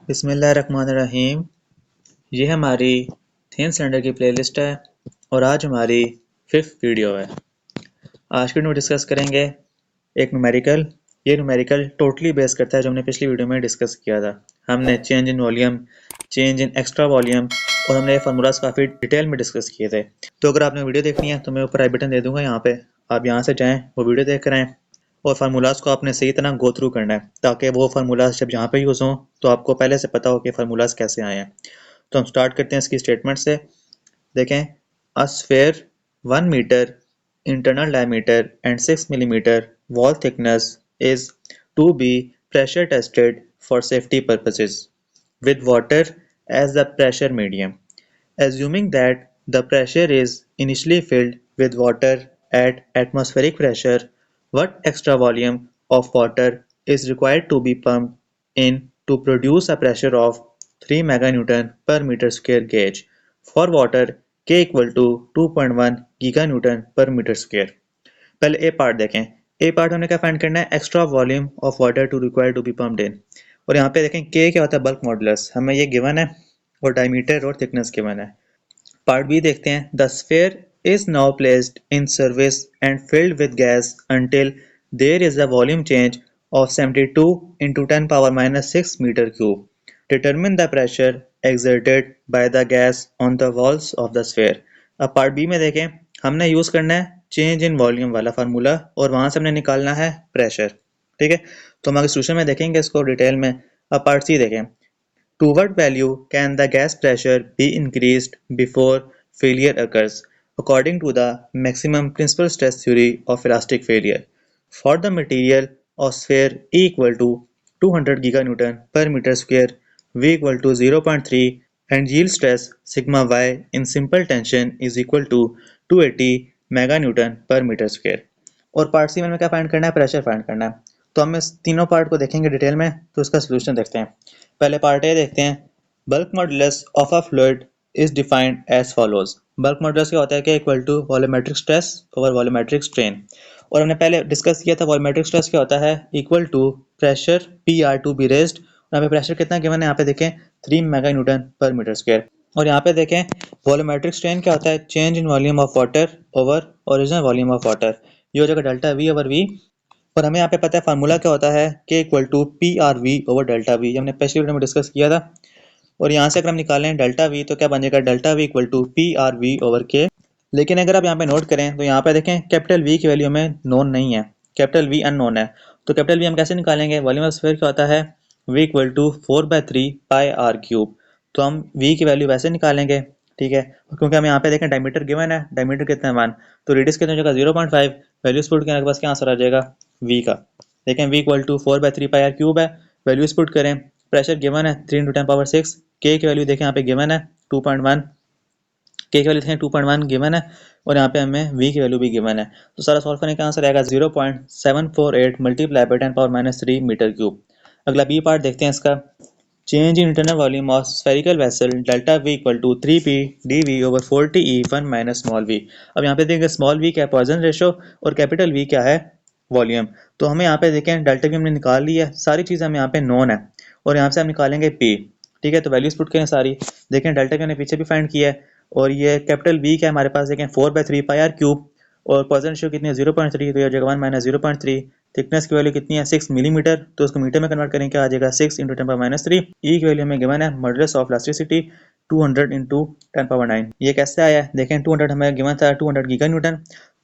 बिस्मिल्लाहिर्रहमानिर्रहीम। ये हमारी थिन सिलेंडर की प्लेलिस्ट है और आज हमारी 5th वीडियो है। आज की वीडियो में डिस्कस करेंगे एक न्यूमेरिकल। ये न्यूमेरिकल टोटली बेस करता है जो हमने पिछली वीडियो में डिस्कस किया था। हमने change in volume, change in extra volume और हमने ये फार्मूलाज काफ़ी डिटेल में डिस्कस किए थे। तो अगर आपने वीडियो देखनी है तो मैं ऊपर आई बटन दे दूँगा, यहाँ पे आप यहाँ से जाएँ, वो वीडियो देख कर आएँ और फार्मूलाज को आपने सही तरह गो थ्रू करना है ताकि वो फार्मूलाज जब यहाँ पे यूज़ हों तो आपको पहले से पता हो कि फार्मूलाज कैसे आए हैं। तो हम स्टार्ट करते हैं इसकी स्टेटमेंट से। देखें, a sphere 1 metre internal diameter and 6 millimetre wall thickness is to be pressure tested for safety purposes with water as the pressure medium. Assuming that the pressure is initially filled with water at atmospheric pressure, what extra volume of water is required to be pumped in to produce a pressure of 3 meganewton per meter square gauge for water K equal to 2.1 giganewton per meter square. पहले ए part देखें। ए part हमने क्या find करना है? Extra volume of water to require to be pumped in. और यहाँ पे देखें के क्या होता है? Bulk modulus. हमें ये गिवन है और डायमीटर और थिकनेस गिवन है। पार्ट बी देखते हैं। The sphere is now placed in service and filled with gas until there is a volume change of 72 into 10 power minus 6 meter cube. Determine the pressure exerted by the gas on the walls of the sphere. अब part B में देखें, हमने use करना है change in volume वाला formula और वहां से हमने निकालना है प्रेशर। ठीक है, तो हम आगे सोल्यूशन में देखेंगे इसको डिटेल में। अब पार्ट सी देखें। To what value can the gas pressure be increased before failure occurs, according to the maximum principal stress theory of elastic failure? For the material of sphere E equal to 200 giganewton per meter square, V equal to 0.3 and yield stress sigma y in simple tension is equal to 280 meganewton per meter square. और part सी में हमें क्या find करना है? Pressure find करना है। तो हम इस तीनों पार्ट को देखेंगे डिटेल में, तो इसका सोल्यूशन देखते हैं। पहले पार्ट ए देखते हैं। Bulk modulus of a fluid is defined as follows. Bulk modulus क्या होता है? कि equal to volumetric stress over volumetric strain. और हमने पहले डिस्कस किया था वॉल्यूमेट्रिक स्ट्रेस क्या होता है? Equal to pressure P R to be raised. यहाँ पे प्रेशर कितना गिवन है? यहाँ पे देखें 3 मेगा न्यूटन पर मीटर स्क्वायर। और यहाँ पे देखें वॉल्यूमेट्रिक स्ट्रेन क्या होता है? Change in volume of water over original volume of water. ये हो जाएगा डेल्टा वी ओवर वी। और हमें यहाँ पे पता है फार्मूला क्या होता है? K equal to P R V over delta V. हमने पिछली वीडियो में डिस्कस किया था। और यहाँ से अगर हम निकालें डेल्टा वी तो क्या बन जाएगा? Delta V equal to P R V over K. लेकिन अगर आप यहाँ पे नोट करें तो यहाँ पे देखें कैपिटल वी की वैल्यू हमें नोन नहीं है, कैपिटल वी अननोन है। तो कैपिटल वी हम कैसे निकालेंगे? वॉल्यूम ऑफ स्फीयर क्या होता है? V equal to 4/3 pi R cube. तो हम वी की वैल्यू वैसे निकालेंगे, ठीक है, क्योंकि हम यहाँ पे देखें डायमीटर गिवन है, डायमीटर कितना है 1, तो रेडियस कितना हो जाएगा 0.5। वैल्यूज पुट करने के पास क्या आंसर आ जाएगा? वी का। देखें V equal to 4/3 pi R cube है। वैल्यूज पुट करें, प्रेशर गिवन है 3 × 10⁻⁶। के की वैल्यू देखें यहाँ पे गिवन है 2.1, के की वैल्यू देखें 2.1 गिवन है और यहाँ पे हमें वी की वैल्यू भी गिवन है। तो सारा सॉल्व करने का आंसर आएगा 0.748 मल्टीप्लाई बाई 10⁻³ मीटर क्यूब। अगला बी पार्ट देखते हैं इसका। Change in internal volume of spherical vessel delta V equal to 3p dv over 40 e 1 minus small V. अब यहाँ पे देखेंगे स्मॉल वी क्या है? पॉइसन रेशो, और कैपिटल वी क्या है? वॉल्यूम। तो हमें यहाँ पे देखें डेल्टा वी हमने निकाल ली है, सारी चीज़ हमें यहाँ पे नोन है और यहाँ से हम निकालेंगे p। ठीक है, तो वैल्यूज पुट करें सारी। देखें डेल्टा वी हमने पीछे भी फाइंड किया है और ये कैपिटल वी क्या है हमारे पास? देखें 4/3 पाई आर क्यूब और पॉइसन रेशो कितनी है? 0.3, तो ये हो जाएगा 1 माइनस 0.3। थिकनेस की वैल्यू कितनी है? 6 मिलीमीटर, तो उसको मीटर में कन्वर्ट करें क्या आ जाएगा? 6 × 10⁻³ ई की वैल्यू हमें गिवन है मॉडुलस ऑफ इलास्टिसिटी 200 × 10⁻9। ये कैसे आया है? देखें 200 हमें गिवन था 200 गीगा न्यूटन,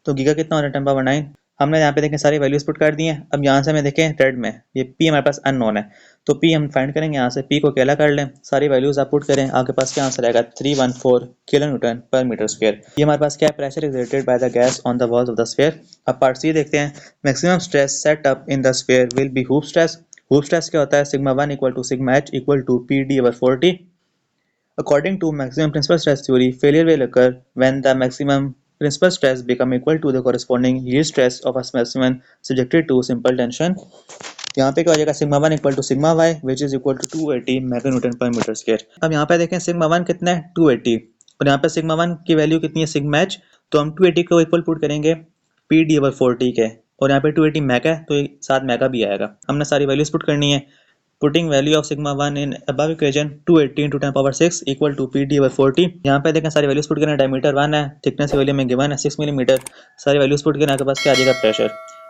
तो गीगा कितना हो रहा है? 10⁻9। हमने यहाँ पे देखें सारी वैल्यूज पुट कर दी हैं। अब यहाँ से हमें देखें रेड में ये पी हमारे पास अननोन है, तो पी हम फाइंड करेंगे। यहाँ से पी को अकेला कर लें, सारी वैल्यूज आप पुट करें, आपके पास क्या आंसर आएगा? 314 किलो न्यूटन पर मीटर स्क्वायर। ये हमारे पास क्या है? Pressure exerted by the gas on the walls of the sphere. अब पार्ट सी देखते हैं। Maximum stress set up in the sphere will be hoop stress. Hoop stress क्या होता है? Sigma 1 equal to sigma h equal to P D over 40। According to maximum principal stress theory, failure will occur when the maximum principal stress become equal to the corresponding yield stress of a specimen subjected to simple tension. यहाँ पे क्या हो जाएगा? Sigma 1 equal to sigma y which is equal to 280 meganewton पर metre square. अब यहाँ पे देखें सिग्मा 1 कितना है? 280, और यहाँ पे सिग्मा 1 की वैल्यू कितनी है? Sigma h। तो हम 280 को इक्वल पुट करेंगे पी डी ओवर 40 के, और यहाँ पे 280 मेगा है तो 7 मेगा भी आएगा। हमने सारी वैल्यूज पुट करनी है। Putting value of sigma 1 in above equation 280 into 10 power 6 equal to PD/40। यहाँ पे देखें सारी वैल्यूज पुट करें, डायमीटर 1 है, थिकनेस की वैल्यू में गिवन है 6 मिलीमीटर, सारी वैल्यूज पुट करें, आपके पास क्या आ जाएगा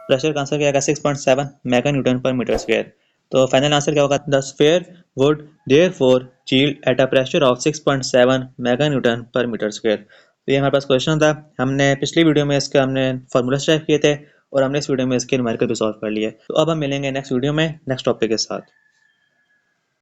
प्रेशर का आंसर क्या आएगा 6.7 मेगा न्यूटन पर मीटर स्क्वायर। तो फाइनल आंसर क्या होगा, the sphere would therefore yield at a pressure of 6.7 mega Newton पर मीटर स्क्वायर। तो ये हमारे पास क्वेश्चन था, हमने पिछली वीडियो में इसका हमने फार्मूला टाइप किए थे और हमने इस वीडियो में इसके न्यूमेरिकल भी सॉल्व कर लिए। तो अब हम मिलेंगे नेक्स्ट वीडियो में नेक्स्ट टॉपिक के साथ।